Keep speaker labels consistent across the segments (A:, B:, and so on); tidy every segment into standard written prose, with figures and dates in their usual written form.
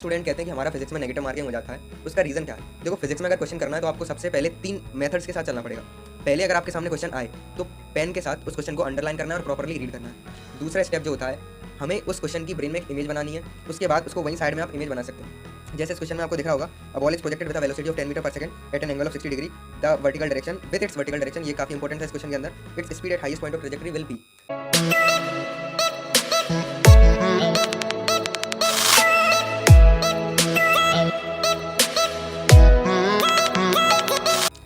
A: Student कहते हैं कि हमारा फिजिक्स में नेगेटिव मार्किंग हो जाता है। उसका रीज़न क्या है? देखो, फिजिक्स में अगर क्वेश्चन करना है तो आपको सबसे पहले 3 मेथड्स के साथ चलना पड़ेगा। पहले अगर आपके सामने क्वेश्चन आए तो पेन के साथ उस क्वेश्चन को अंडरलाइन करना है और प्रॉपर्ली रीड करना है। दूसरा स्टेप जो होता है, हमें उस क्वेश्चन की ब्रेन में एक इमेज बनानी है। उसके बाद उसको वहीं साइड में आप इमेज बना सकते हैं। जैसे इस क्वेश्चन में आपको दिख रहा होगा, a ball is projected with a velocity of 10 metre per second at an angle of 60 degree, the vertical direction with its vertical direction, ये काफी इंपॉर्टेंट है इस क्वेश्चन के अंदर, its speed at highest point of trajectory will be.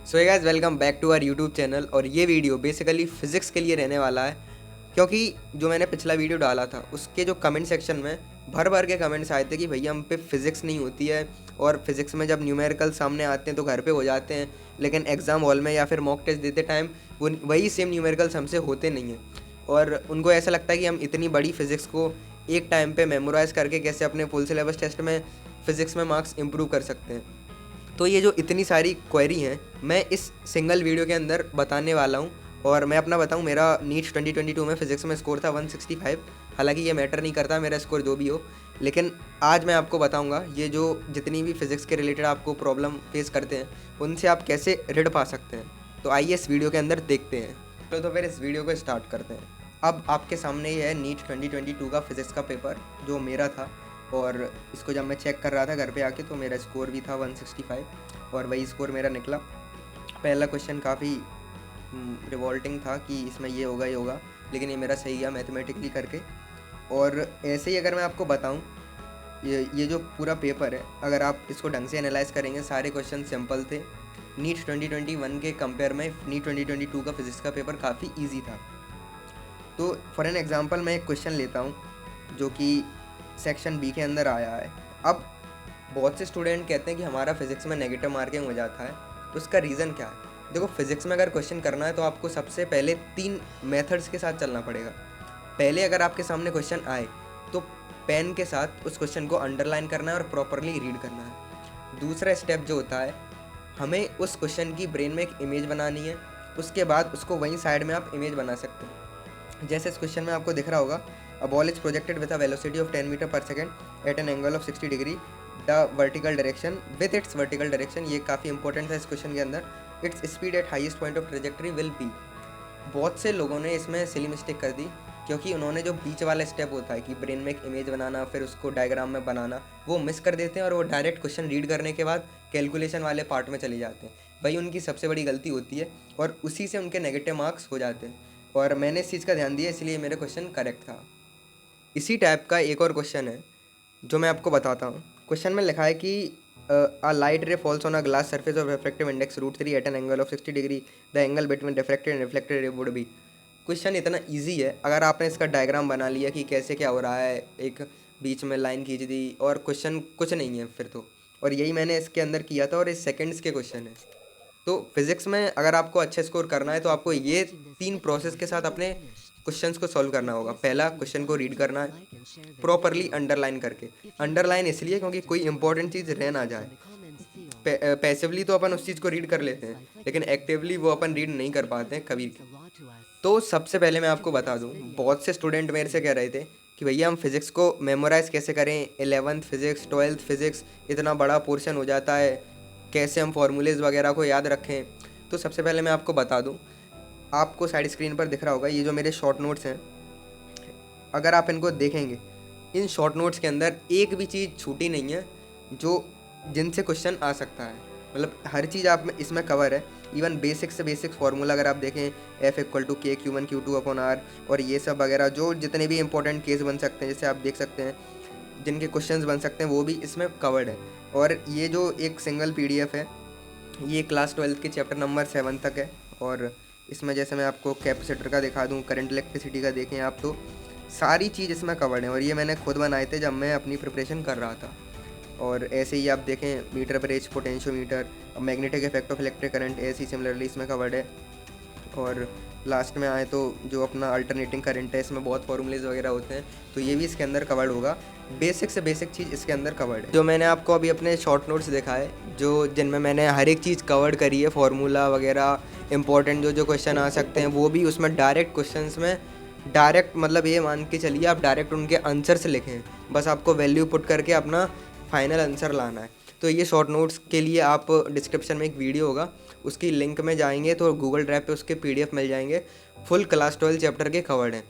A: So hey guys, welcome back to our YouTube channel. और ये video basically physics के लिए रहने वाला है, क्योंकि जो मैंने पिछला वीडियो डाला था उसके जो कमेंट सेक्शन में भर भर के कमेंट्स आए थे कि भैया हम पे फिजिक्स नहीं होती है, और फिजिक्स में जब न्यूमेरिकल सामने आते हैं तो घर पे हो जाते हैं, लेकिन एग्ज़ाम हॉल में या फिर मॉक टेस्ट देते टाइम वो वही सेम न्यूमेरिकल्स हमसे होते नहीं हैं। और उनको ऐसा लगता है कि हम इतनी बड़ी फिजिक्स को एक टाइम पे मेमोराइज़ करके कैसे अपने फुल सिलेबस टेस्ट में फ़िज़िक्स में मार्क्स इंप्रूव कर सकते हैं। तो ये जो इतनी सारी क्वेरी हैं, मैं इस सिंगल वीडियो के अंदर बताने वाला हूँ। और मैं अपना बताऊँ, मेरा नीट 2022 में फ़िज़िक्स में स्कोर था 165। हालांकि ये मैटर नहीं करता मेरा स्कोर जो भी हो, लेकिन आज मैं आपको बताऊँगा ये जो जितनी भी फ़िज़िक्स के रिलेटेड आपको प्रॉब्लम फेस करते हैं उनसे आप कैसे ऋण पा सकते हैं। तो आइए इस वीडियो के अंदर देखते हैं। तो फिर इस वीडियो को स्टार्ट करते हैं। अब आपके सामने ये है नीट 2022 का फ़िज़िक्स का पेपर जो मेरा था, और इसको जब मैं चेक कर रहा था घर पे आके तो मेरा स्कोर भी था 165 और वही स्कोर मेरा निकला। पहला क्वेश्चन काफ़ी रिवॉल्टिंग था कि इसमें ये होगा, लेकिन ये मेरा सही गया मैथमेटिकली करके। और ऐसे ही अगर मैं आपको बताऊं, ये जो पूरा पेपर है, अगर आप इसको ढंग से एनालाइज करेंगे, सारे क्वेश्चन सिंपल थे। नीट 2021 के कंपेयर में नीट 2022 का फिज़िक्स का पेपर काफ़ी ईजी था। तो फॉर एन एग्ज़ाम्पल मैं एक क्वेश्चन लेता हूँ जो कि सेक्शन बी के अंदर आया है। अब बहुत से स्टूडेंट कहते हैं कि हमारा फिज़िक्स में नेगेटिव मार्किंग हो जाता है, तो उसका रीज़न क्या है? देखो, फिज़िक्स में अगर क्वेश्चन करना है तो आपको सबसे पहले 3 मेथड्स के साथ चलना पड़ेगा। पहले अगर आपके सामने क्वेश्चन आए तो पेन के साथ उस क्वेश्चन को अंडरलाइन करना है और प्रॉपरली रीड करना है। दूसरा स्टेप जो होता है, हमें उस क्वेश्चन की ब्रेन में एक इमेज बनानी है। उसके बाद उसको वहीं साइड में आप इमेज बना सकते हैं। जैसे इस क्वेश्चन में आपको दिख रहा होगा, a ball is projected with a velocity of 10 metre per second at an angle of 60 degree, the vertical direction with its vertical direction, ये काफ़ी इंपॉर्टेंट है इस क्वेश्चन के अंदर, its speed at highest point of trajectory will be. बहुत से लोगों ने इसमें सिली मिस्टेक कर दी, क्योंकि उन्होंने जो बीच वाला स्टेप होता है कि ब्रेन में एक इमेज बनाना फिर उसको डायग्राम में बनाना, वो मिस कर देते हैं और वो डायरेक्ट क्वेश्चन रीड करने के बाद कैलकुलेशन वाले पार्ट में चले जाते हैं। वही उनकी सबसे बड़ी गलती होती है और उसी से उनके नेगेटिव मार्क्स हो जाते हैं। और मैंने इस चीज़ का ध्यान दिया, इसलिए मेरे क्वेश्चन करेक्ट था। इसी टाइप का एक और क्वेश्चन है जो मैं आपको बताता हूँ। क्वेश्चन में लिखा है कि a light ray falls on a glass surface of refractive index √3 at an angle of 60 degree, the angle between reflected and reflected ray would be. Question इतना इजी है, अगर आपने इसका डायग्राम बना लिया कि कैसे क्या हो रहा है, एक बीच में लाइन खींच दी, और क्वेश्चन कुछ नहीं है फिर तो। और यही मैंने इसके अंदर किया था, और इस सेकंड्स के क्वेश्चन है। तो फिज़िक्स में अगर आपको अच्छे स्कोर करना है तो आपको ये 3 प्रोसेस के साथ अपने क्वेश्चंस को सॉल्व करना होगा। पहला, क्वेश्चन को रीड करना है प्रॉपरली अंडरलाइन करके। अंडरलाइन इसलिए क्योंकि कोई इंपॉर्टेंट चीज़ रह ना जाए। पैसिवली तो अपन उस चीज़ को रीड कर लेते हैं, लेकिन एक्टिवली वो अपन रीड नहीं कर पाते हैं कभी। तो सबसे पहले मैं आपको बता दूं, बहुत से स्टूडेंट मेरे से कह रहे थे कि भैया हम फिज़िक्स को मेमोराइज़ कैसे करें, 11th फिज़िक्स 12th फिज़िक्स इतना बड़ा पोर्शन हो जाता है, कैसे हम फार्मूलेज वगैरह को याद रखें। तो सबसे पहले मैं आपको बता दूं, आपको साइड स्क्रीन पर दिख रहा होगा ये जो मेरे शॉर्ट नोट्स हैं। अगर आप इनको देखेंगे, इन शॉर्ट नोट्स के अंदर एक भी चीज़ छूटी नहीं है जो जिनसे क्वेश्चन आ सकता है। मतलब हर चीज़ आप में इसमें कवर है। इवन बेसिक से बेसिक फार्मूला अगर आप देखें, F=K(Q1Q2/R), और ये सब वगैरह जो जितने भी इंपॉर्टेंट केस बन सकते हैं, जैसे आप देख सकते हैं जिनके क्वेश्चंस बन सकते हैं, वो भी इसमें कवर्ड है। और ये जो एक सिंगल PDF है, ये क्लास 12th के चैप्टर नंबर 7 तक है। और इसमें जैसे मैं आपको कैपेसिटर का दिखा दूँ, करंट इलेक्ट्रिसिटी का देखें आप, तो सारी चीज़ इसमें कवर्ड है। और ये मैंने खुद बनाए थे जब मैं अपनी प्रिपरेशन कर रहा था। और ऐसे ही आप देखें, मीटर पर as potentiometer, magnetic effect of electric current, ऐसे ही सिमिलरली इसमें कवर्ड है। और लास्ट में आए तो जो अपना अल्टरनेटिंग करंट है, इसमें बहुत फॉर्मूलेज वगैरह होते हैं, तो ये भी इसके अंदर कवर्ड होगा। बेसिक से बेसिक चीज़ इसके अंदर कवर्ड है। जो मैंने आपको अभी अपने शॉर्ट नोट्स दिखाए, जो जिनमें मैंने हर एक चीज़ कवर्ड करी है, फार्मूला वगैरह, इंपॉर्टेंट जो क्वेश्चन आ सकते हैं, वो भी उसमें डायरेक्ट क्वेश्चंस में डायरेक्ट, मतलब ये मान के चलिए आप डायरेक्ट उनके आंसर्स लिखें, बस आपको वैल्यू पुट करके अपना फाइनल आंसर लाना है। तो ये शॉर्ट नोट्स के लिए आप डिस्क्रिप्शन में एक वीडियो होगा, उसकी लिंक में जाएंगे तो गूगल ड्राइव पे उसके PDF मिल जाएंगे। फुल क्लास 12 चैप्टर के कवर्ड हैं।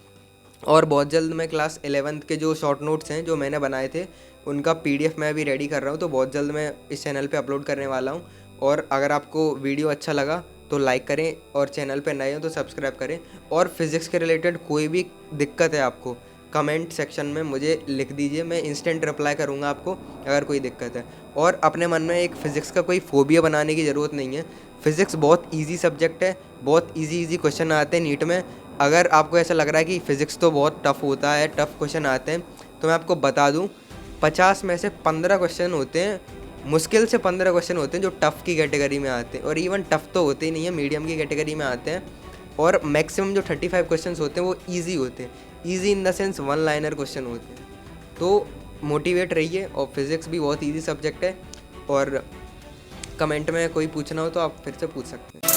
A: और बहुत जल्द मैं क्लास 11th के जो शॉर्ट नोट्स हैं जो मैंने बनाए थे उनका PDF मैं अभी रेडी कर रहा हूँ, तो बहुत जल्द मैं इस चैनल पे अपलोड करने वाला हूँ। और अगर आपको वीडियो अच्छा लगा तो लाइक करें, और चैनल पे नए हो तो सब्सक्राइब करें। और फिज़िक्स के रिलेटेड कोई भी दिक्कत है आपको, कमेंट सेक्शन में मुझे लिख दीजिए, मैं इंस्टेंट रिप्लाई करूँगा आपको अगर कोई दिक्कत है। और अपने मन में एक फ़िज़िक्स का कोई फ़ोबिया बनाने की ज़रूरत नहीं है। फ़िज़िक्स बहुत ईजी सब्जेक्ट है, बहुत ईजी क्वेश्चन आते हैं नीट में। अगर आपको ऐसा लग रहा है कि फ़िज़िक्स तो बहुत टफ़ होता है, टफ़ क्वेश्चन आते हैं, तो मैं आपको बता दूं 50 में से 15 क्वेश्चन होते हैं, मुश्किल से 15 क्वेश्चन होते हैं जो टफ़ की कैटेगरी में आते हैं। और इवन टफ़ तो होते ही नहीं है, मीडियम की कैटेगरी में आते हैं। और मैक्सिमम जो 35 क्वेश्चन होते हैं वो ईजी होते हैं, easy in the sense one liner question होते हैं। तो मोटिवेट रहिए, और फिज़िक्स भी बहुत ईजी सब्जेक्ट है। और कमेंट में कोई पूछना हो तो आप फिर से पूछ सकते हैं।